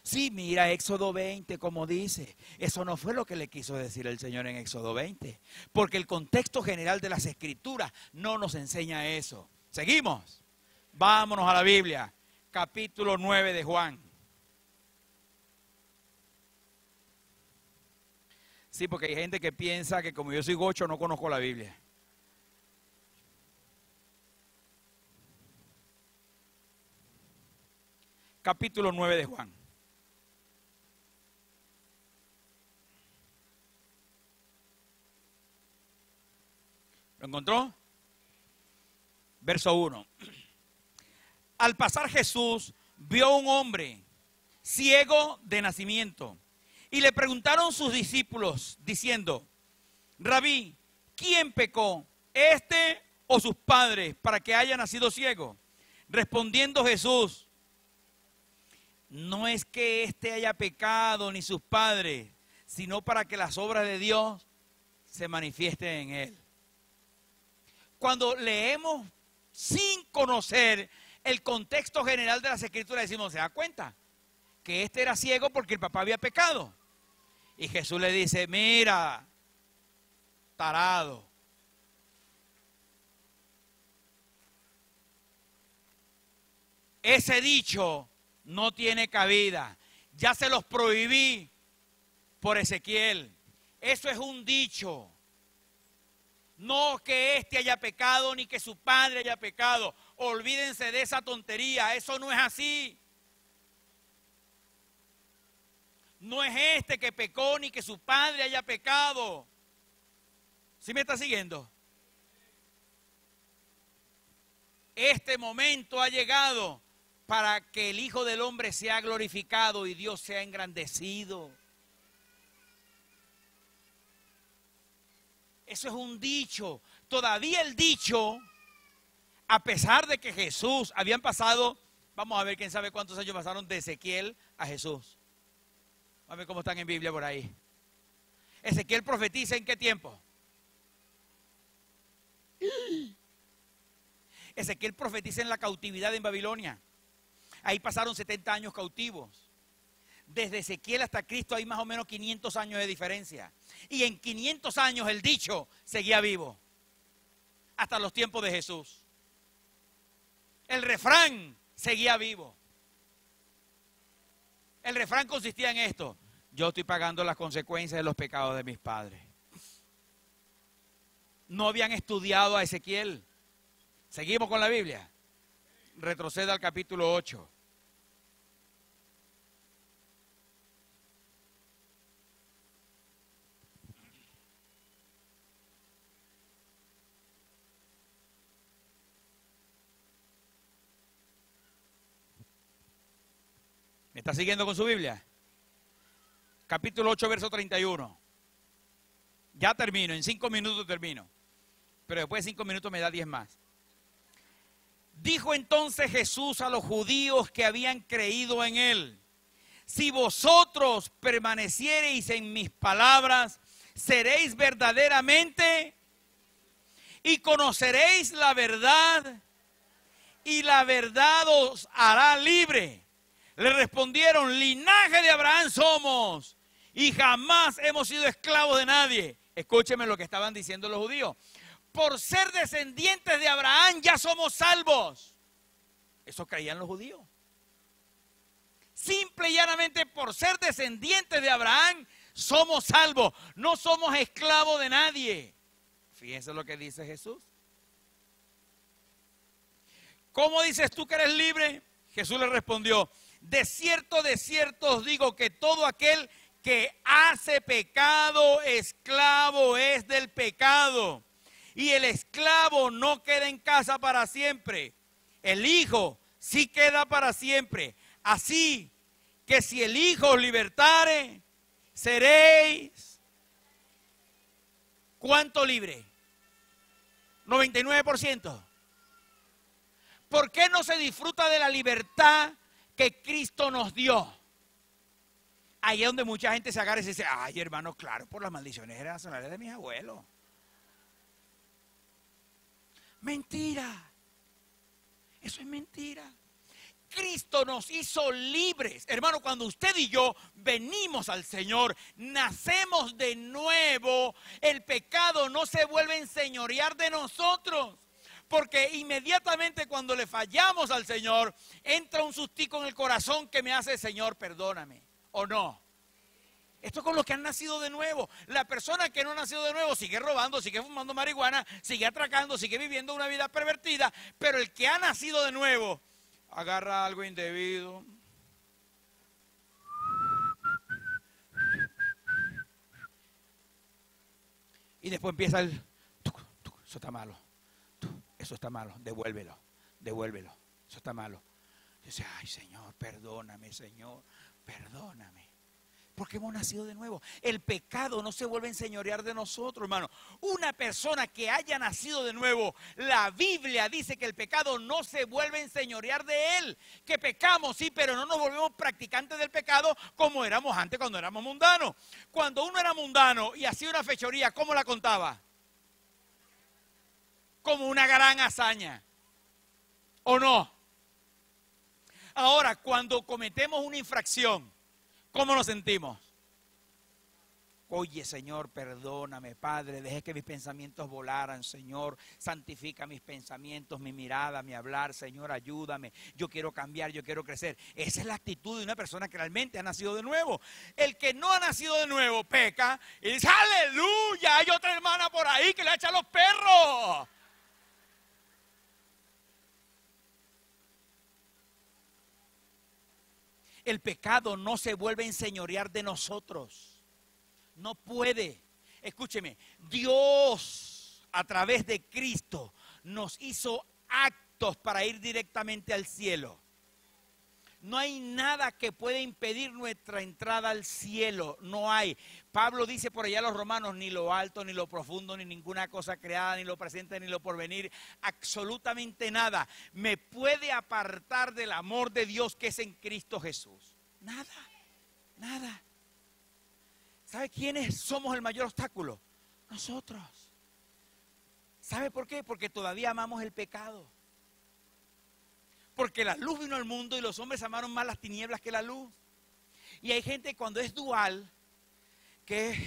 Sí, mira Éxodo 20 como dice. Eso no fue lo que le quiso decir el Señor en Éxodo 20. Porque el contexto general de las Escrituras no nos enseña eso. Seguimos. Vámonos a la Biblia. Capítulo 9 de Juan. Sí, porque hay gente que piensa que como yo soy gocho no conozco la Biblia. Capítulo 9 de Juan. ¿Lo encontró? Verso 1. Al pasar Jesús vio a un hombre ciego de nacimiento y le preguntaron sus discípulos diciendo, Rabí, ¿quién pecó, este o sus padres, para que haya nacido ciego? Respondiendo Jesús, no es que éste haya pecado ni sus padres, sino para que las obras de Dios se manifiesten en él. Cuando leemos sin conocer el contexto general de las Escrituras, decimos, ¿se da cuenta? Que este era ciego porque el papá había pecado. Y Jesús le dice, mira, tarado. Ese dicho no tiene cabida. Ya se los prohibí por Ezequiel. Eso es un dicho. No que éste haya pecado ni que su padre haya pecado. Olvídense de esa tontería. Eso no es así. No es este que pecó ni que su padre haya pecado. ¿Sí me está siguiendo? Este momento ha llegado para que el Hijo del Hombre sea glorificado y Dios sea engrandecido. Eso es un dicho. Todavía el dicho, a pesar de que Jesús, habían pasado, vamos a ver quién sabe cuántos años pasaron de Ezequiel a Jesús. Vamos a ver cómo están en Biblia por ahí. Ezequiel profetiza ¿en qué tiempo? Ezequiel profetiza en la cautividad en Babilonia. Ahí pasaron 70 años cautivos. Desde Ezequiel hasta Cristo hay más o menos 500 años de diferencia. Y en 500 años el dicho seguía vivo. Hasta los tiempos de Jesús. El refrán seguía vivo. El refrán consistía en esto. Yo estoy pagando las consecuencias de los pecados de mis padres. No habían estudiado a Ezequiel. Seguimos con la Biblia. Retroceda al capítulo 8. ¿Me está siguiendo con su Biblia? Capítulo 8, verso 31. Ya termino, en 5 minutos termino. Pero después de 5 minutos me da 10 más. Dijo entonces Jesús a los judíos que habían creído en él: si vosotros permaneciereis en mis palabras, seréis verdaderamente y conoceréis la verdad, y la verdad os hará libre. Le respondieron: linaje de Abraham somos y jamás hemos sido esclavos de nadie. Escúcheme lo que estaban diciendo los judíos. Por ser descendientes de Abraham ya somos salvos. Eso creían los judíos. Simple y llanamente, por ser descendientes de Abraham somos salvos. No somos esclavos de nadie. Fíjense lo que dice Jesús. ¿Cómo dices tú que eres libre? Jesús le respondió: de cierto os digo que todo aquel que hace pecado, esclavo es del pecado. Y el esclavo no queda en casa para siempre. El Hijo sí queda para siempre. Así que si el Hijo os libertare, seréis, ¿cuánto libre? 99%. ¿Por qué no se disfruta de la libertad que Cristo nos dio? Ahí es donde mucha gente se agarra y se dice: ay, hermano, claro, por las maldiciones generacionales de mis abuelos. Mentira. Eso es mentira. Cristo nos hizo libres. Hermano, cuando usted y yo venimos al Señor, nacemos de nuevo, el pecado no se vuelve a enseñorear de nosotros. Porque inmediatamente cuando le fallamos al Señor, entra un sustico en el corazón que me hace: Señor, perdóname. ¿O no? Esto es con los que han nacido de nuevo. La persona que no ha nacido de nuevo sigue robando, sigue fumando marihuana, sigue atracando, sigue viviendo una vida pervertida. Pero el que ha nacido de nuevo agarra algo indebido. Y después empieza el: eso está malo. Eso está malo, devuélvelo, devuélvelo, eso está malo. Dice: ay, Señor, perdóname, Señor, perdóname. Porque hemos nacido de nuevo. El pecado no se vuelve a enseñorear de nosotros, hermano. Una persona que haya nacido de nuevo, la Biblia dice que el pecado no se vuelve a enseñorear de él. Que pecamos, sí, pero no nos volvemos practicantes del pecado como éramos antes cuando éramos mundanos. Cuando uno era mundano y hacía una fechoría, ¿cómo la contaba? Como una gran hazaña. ¿O no? Ahora, cuando cometemos una infracción, ¿cómo nos sentimos? Oye, Señor, perdóname, Padre, dejé que mis pensamientos volaran, Señor, santifica mis pensamientos, mi mirada, mi hablar, Señor, ayúdame, yo quiero cambiar, yo quiero crecer. Esa es la actitud de una persona que realmente ha nacido de nuevo. El que no ha nacido de nuevo peca y dice: aleluya, hay otra hermana por ahí que le echa a los perros. El pecado no se vuelve a enseñorear de nosotros. No puede. Escúcheme, Dios a través de Cristo nos hizo actos para ir directamente al cielo. No hay nada que pueda impedir nuestra entrada al cielo. No hay. Pablo dice por allá a los romanos: ni lo alto, ni lo profundo, ni ninguna cosa creada, ni lo presente, ni lo porvenir. Absolutamente nada me puede apartar del amor de Dios que es en Cristo Jesús. Nada, nada. ¿Sabe quiénes somos el mayor obstáculo? Nosotros. ¿Sabe por qué? Porque todavía amamos el pecado. Porque la luz vino al mundo y los hombres amaron más las tinieblas que la luz. Y hay gente cuando es dual, que es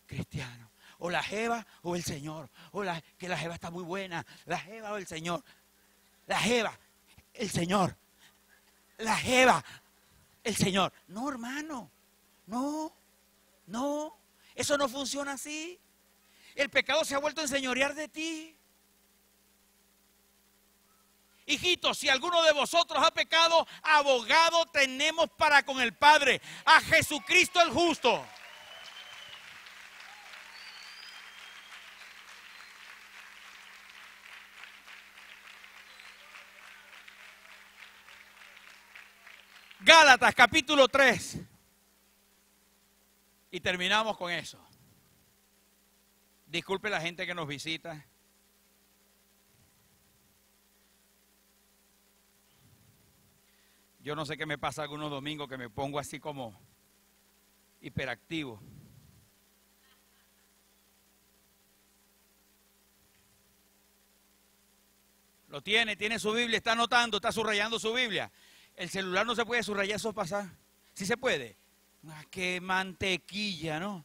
cristiano, o la jeva o el Señor, que la jeva está muy buena, la jeva o el Señor, la jeva, el Señor, la jeva. el Señor. No, hermano, no, no, eso no funciona así. El pecado se ha vuelto a enseñorear de ti. Hijitos, si alguno de vosotros ha pecado, abogado tenemos para con el Padre, a Jesucristo el justo. Gálatas capítulo 3. Y terminamos con eso. Disculpe la gente que nos visita. Yo no sé qué me pasa algunos domingos que me pongo así como hiperactivo. Lo tiene su Biblia, está anotando, está subrayando su Biblia. El celular no se puede subrayar, eso pasa. ¿Sí se puede? Ah, qué mantequilla, ¿no?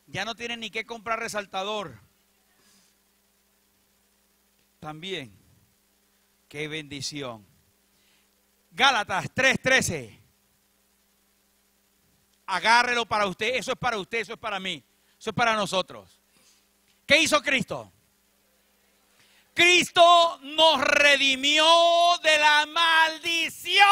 Ya no tienen ni que comprar resaltador. También, qué bendición. Gálatas 3:13. Agárrelo para usted, eso es para usted, eso es para mí, eso es para nosotros. ¿Qué hizo Cristo? Cristo nos redimió de la maldición.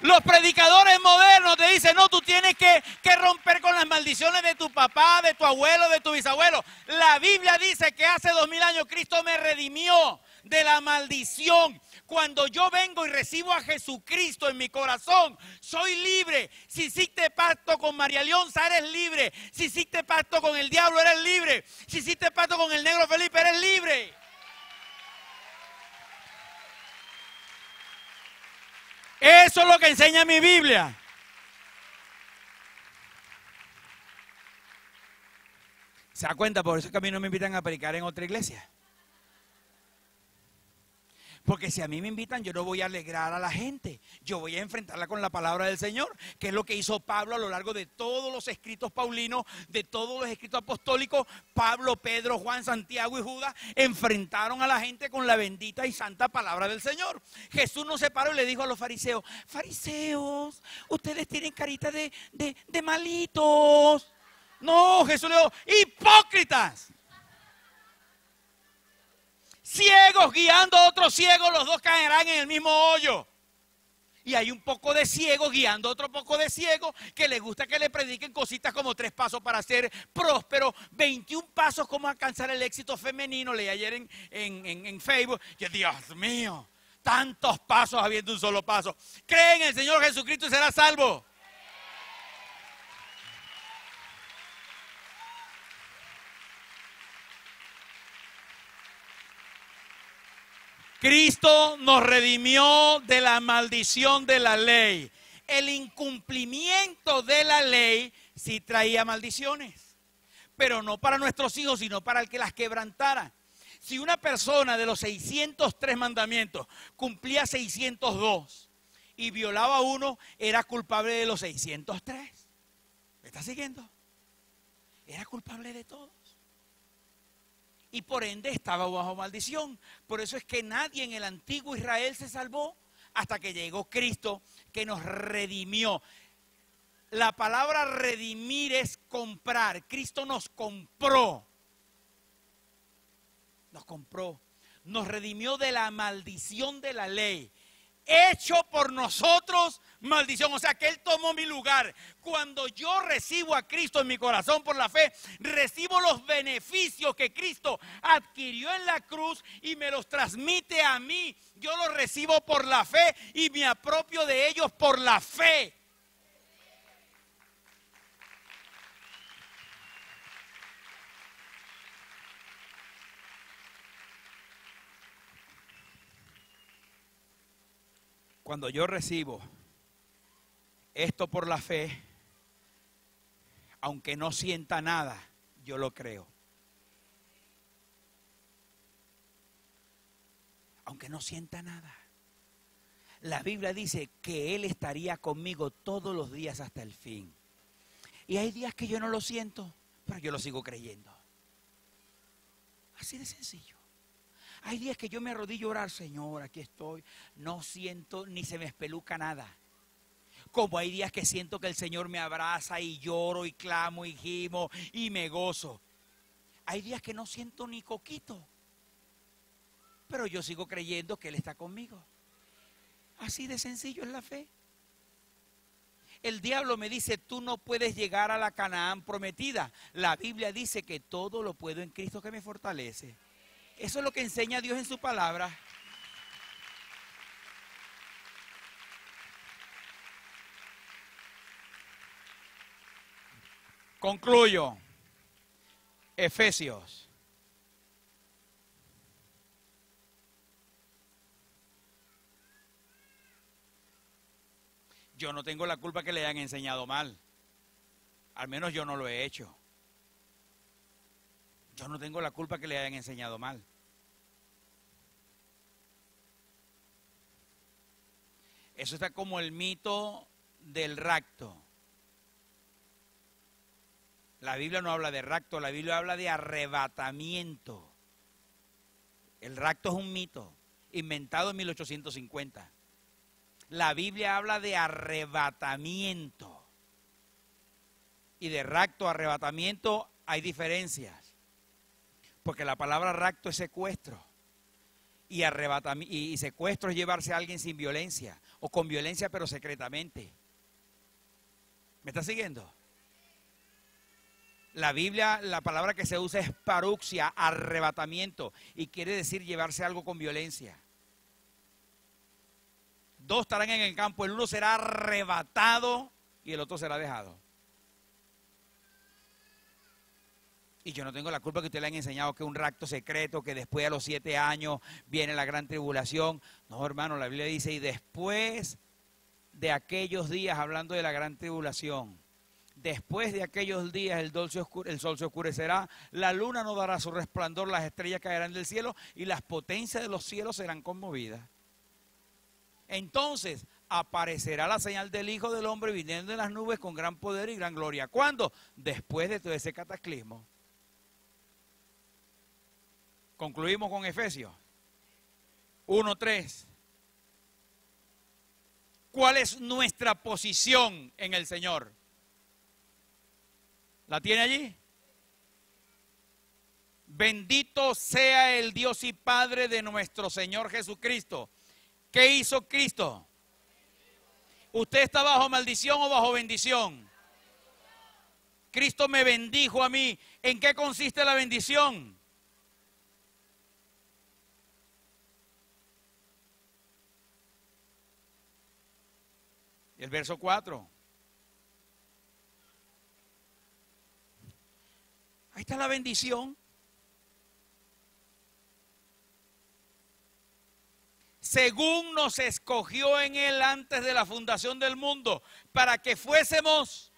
Los predicadores modernos te dicen, no, tú tienes que romper con las maldiciones de tu papá, de tu abuelo, de tu bisabuelo. La Biblia dice que hace 2000 años Cristo me redimió de la maldición. Cuando yo vengo y recibo a Jesucristo en mi corazón, soy libre. Si hiciste pacto con María Leonza, eres libre. Si hiciste pacto con el diablo, eres libre. Si hiciste pacto con el negro Felipe, eres libre. Eso es lo que enseña mi Biblia. ¿Se da cuenta? Por eso es que a mí no me invitan a predicar en otra iglesia. Porque si a mí me invitan, yo no voy a alegrar a la gente. Yo voy a enfrentarla con la palabra del Señor, que es lo que hizo Pablo a lo largo de todos los escritos paulinos, de todos los escritos apostólicos. Pablo, Pedro, Juan, Santiago y Judas enfrentaron a la gente con la bendita y santa palabra del Señor. Jesús no se paró y le dijo a los fariseos, fariseos, ustedes tienen carita de malitos. No, Jesús le dijo, hipócritas. Ciegos guiando a otros ciegos, los dos caerán en el mismo hoyo. Y hay un poco de ciego guiando a otro poco de ciego que les gusta que le prediquen cositas como 3 pasos para ser próspero, 21 pasos como alcanzar el éxito femenino. Leí ayer en Facebook. Y Dios mío, tantos pasos habiendo un solo paso. Cree en el Señor Jesucristo y será salvo. Cristo nos redimió de la maldición de la ley. El incumplimiento de la ley sí traía maldiciones, pero no para nuestros hijos, sino para el que las quebrantara. Si una persona de los 603 mandamientos cumplía 602 y violaba uno, era culpable de los 603. ¿Me está siguiendo? Era culpable de todos. Y por ende estaba bajo maldición. Por eso es que nadie en el antiguo Israel se salvó hasta que llegó Cristo, que nos redimió. La palabra redimir es comprar. Cristo nos compró. Nos compró. Nos redimió de la maldición de la ley. Hecho por nosotros maldición, o sea que Él tomó mi lugar. Cuando yo recibo a Cristo en mi corazón por la fe, recibo los beneficios que Cristo adquirió en la cruz y me los transmite a mí. Yo los recibo por la fe y me apropio de ellos por la fe. Cuando yo recibo esto por la fe, aunque no sienta nada, yo lo creo. Aunque no sienta nada. La Biblia dice que Él estaría conmigo todos los días hasta el fin. Y hay días que yo no lo siento, pero yo lo sigo creyendo. Así de sencillo. Hay días que yo me arrodillo a orar, Señor, aquí estoy, no siento ni se me espeluca nada. Como hay días que siento que el Señor me abraza y lloro y clamo y gimo y me gozo. Hay días que no siento ni coquito, pero yo sigo creyendo que Él está conmigo. Así de sencillo es la fe. El diablo me dice, tú no puedes llegar a la Canaán prometida. La Biblia dice que todo lo puedo en Cristo que me fortalece. Eso es lo que enseña Dios en su palabra. Concluyo. Efesios. Yo no tengo la culpa que le hayan enseñado mal. Al menos yo no lo he hecho. Yo no tengo la culpa que le hayan enseñado mal. Eso está como el mito del rapto. La Biblia no habla de rapto, la Biblia habla de arrebatamiento. El rapto es un mito inventado en 1850. La Biblia habla de arrebatamiento. Y de rapto, arrebatamiento hay diferencias. Porque la palabra rapto es secuestro. Y secuestro es llevarse a alguien sin violencia. O con violencia pero secretamente. ¿Me está siguiendo? La Biblia, la palabra que se usa es paruxia, arrebatamiento. Y quiere decir llevarse algo con violencia. Dos estarán en el campo, el uno será arrebatado y el otro será dejado. Y yo no tengo la culpa que usted le han enseñado que un rapto secreto, que después a los 7 años viene la gran tribulación. No, hermano, la Biblia dice, y después de aquellos días, hablando de la gran tribulación, después de aquellos días el sol se oscurecerá, la luna no dará su resplandor, las estrellas caerán del cielo y las potencias de los cielos serán conmovidas. Entonces aparecerá la señal del Hijo del Hombre viniendo en las nubes con gran poder y gran gloria. ¿Cuándo? Después de todo ese cataclismo. Concluimos con Efesios 1:3. ¿Cuál es nuestra posición en el Señor? ¿La tiene allí? Bendito sea el Dios y Padre de nuestro Señor Jesucristo. ¿Qué hizo Cristo? ¿Usted está bajo maldición o bajo bendición? Cristo me bendijo a mí. ¿En qué consiste la bendición? El verso 4. Ahí está la bendición. Según nos escogió en Él antes de la fundación del mundo, para que fuésemos.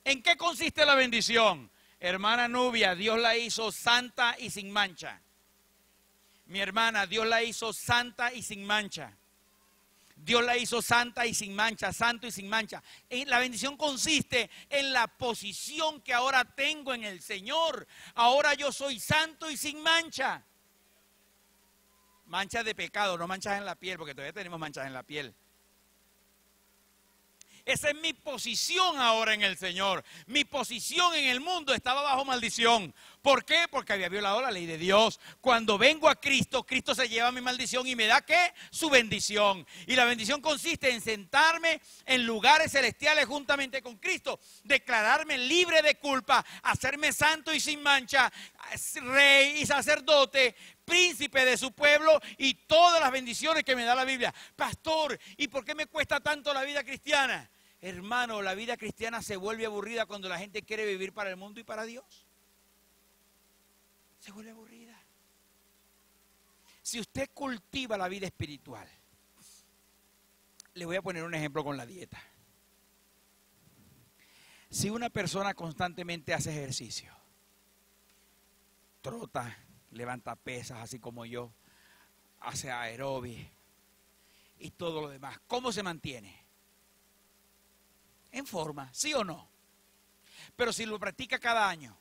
¿En qué consiste la bendición? Hermana Nubia, Dios la hizo santa y sin mancha. Mi hermana, Dios la hizo santa y sin mancha. Dios la hizo santa y sin mancha, santo y sin mancha. La bendición consiste en la posición que ahora tengo en el Señor. Ahora yo soy santo y sin mancha. Manchas de pecado, no manchas en la piel, porque todavía tenemos manchas en la piel. Esa es mi posición ahora en el Señor. Mi posición en el mundo estaba bajo maldición. ¿Por qué? Porque había violado la ley de Dios. Cuando vengo a Cristo, Cristo se lleva mi maldición y me da ¿qué? Su bendición. Y la bendición consiste en sentarme en lugares celestiales juntamente con Cristo, declararme libre de culpa, hacerme santo y sin mancha, rey y sacerdote, príncipe de su pueblo y todas las bendiciones que me da la Biblia. Pastor, ¿y por qué me cuesta tanto la vida cristiana? Hermano, la vida cristiana se vuelve aburrida cuando la gente quiere vivir para el mundo y para Dios. Se vuelve aburrida. Si usted cultiva la vida espiritual, le voy a poner un ejemplo con la dieta. Si una persona constantemente hace ejercicio, trota, levanta pesas así como yo, hace aeróbic y todo lo demás, ¿cómo se mantiene? En forma, ¿sí o no? Pero si lo practica cada año,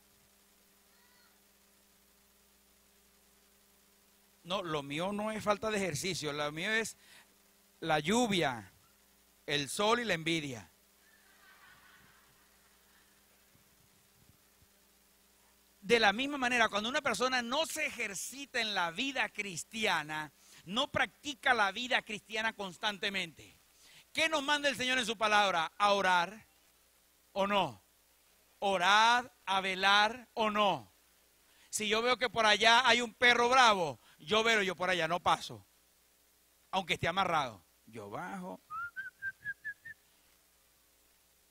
No, lo mío no es falta de ejercicio, lo mío es la lluvia, el sol y la envidia. De la misma manera, cuando una persona no se ejercita en la vida cristiana, no practica la vida cristiana constantemente. ¿Qué nos manda el Señor en su palabra? ¿A orar o no? ¿Orar, a velar o no? Si yo veo que por allá hay un perro bravo, yo por allá no paso, aunque esté amarrado. Yo bajo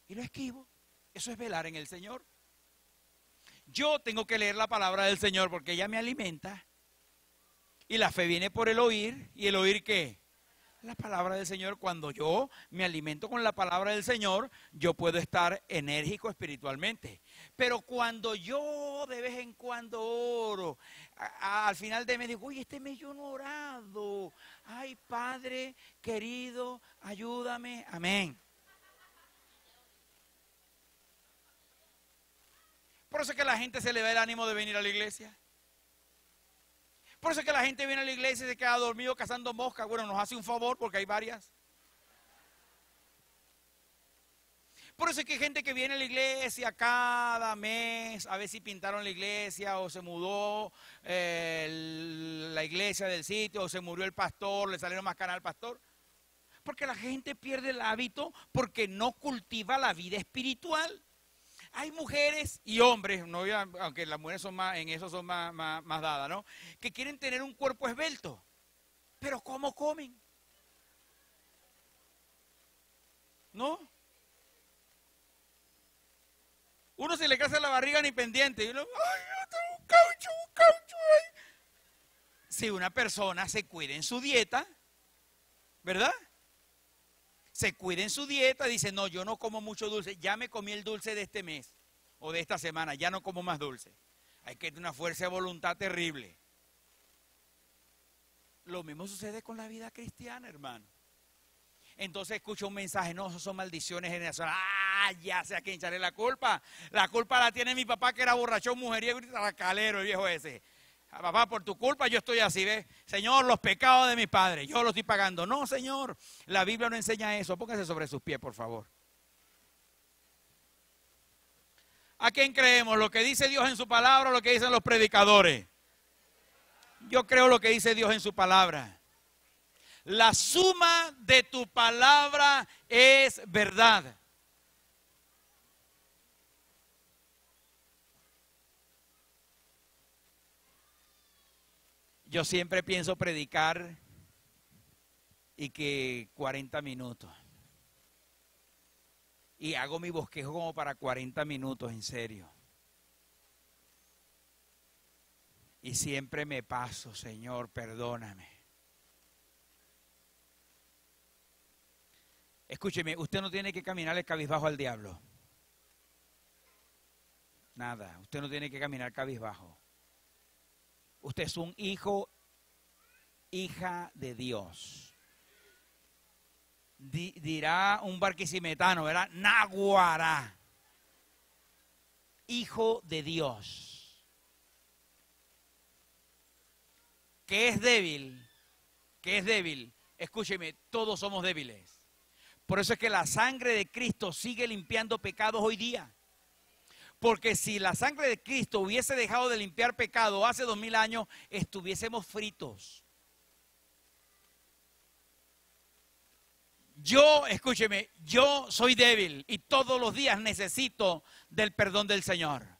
y lo esquivo. Eso es velar en el Señor. Yo tengo que leer la palabra del Señor porque ella me alimenta. Y la fe viene por el oír. ¿Y el oír qué? La palabra del Señor. Cuando yo me alimento con la palabra del Señor, yo puedo estar enérgico espiritualmente. Pero cuando yo de vez en cuando oro, al final de mes digo, oye, este mes yo no he orado. Ay, Padre querido, ayúdame. Amén. Por eso es que a la gente se le da el ánimo de venir a la iglesia. Por eso es que la gente viene a la iglesia y se queda dormido cazando moscas. Bueno, nos hace un favor porque hay varias. Por eso es que hay gente que viene a la iglesia cada mes a ver si pintaron la iglesia o se mudó la iglesia del sitio o se murió el pastor, le salieron más canas al pastor. Porque la gente pierde el hábito porque no cultiva la vida espiritual. Hay mujeres y hombres, no, aunque las mujeres son más, en eso son más dadas, ¿no? Que quieren tener un cuerpo esbelto. Pero ¿cómo comen? ¿No? Uno se le crece la barriga ni pendiente. Y uno, ay, yo tengo un caucho ahí. Si una persona se cuida en su dieta, ¿verdad? Se cuida en su dieta, dice, no, yo no como mucho dulce, ya me comí el dulce de este mes o de esta semana, ya no como más dulce. Hay que tener una fuerza de voluntad terrible. Lo mismo sucede con la vida cristiana, hermano. Entonces escucho un mensaje, no, eso son maldiciones generacionales. Ah, ya sé a quién echarle la culpa. La culpa la tiene mi papá que era borrachón, mujeriego y tracalero, el viejo ese. Papá, por tu culpa yo estoy así, ¿ves? Señor, los pecados de mi padre, yo los estoy pagando. No, Señor, la Biblia no enseña eso. Póngase sobre sus pies, por favor. ¿A quién creemos? ¿Lo que dice Dios en su palabra o lo que dicen los predicadores? Yo creo lo que dice Dios en su palabra. La suma de tu palabra es verdad. Yo siempre pienso predicar y que 40 minutos. Y hago mi bosquejo como para 40 minutos, en serio. Y siempre me paso, Señor, perdóname. Escúcheme, usted no tiene que caminarle cabizbajo al diablo. Nada, usted no tiene que caminar cabizbajo. Usted es un hijo, hija de Dios. Dirá un barquisimetano, ¿verdad? Naguará. Hijo de Dios. ¿Qué es débil? ¿Qué es débil? Escúcheme, todos somos débiles. Por eso es que la sangre de Cristo sigue limpiando pecados hoy día. Porque si la sangre de Cristo hubiese dejado de limpiar pecado hace 2000 años, estuviésemos fritos. Escúcheme, yo soy débil y todos los días necesito del perdón del Señor.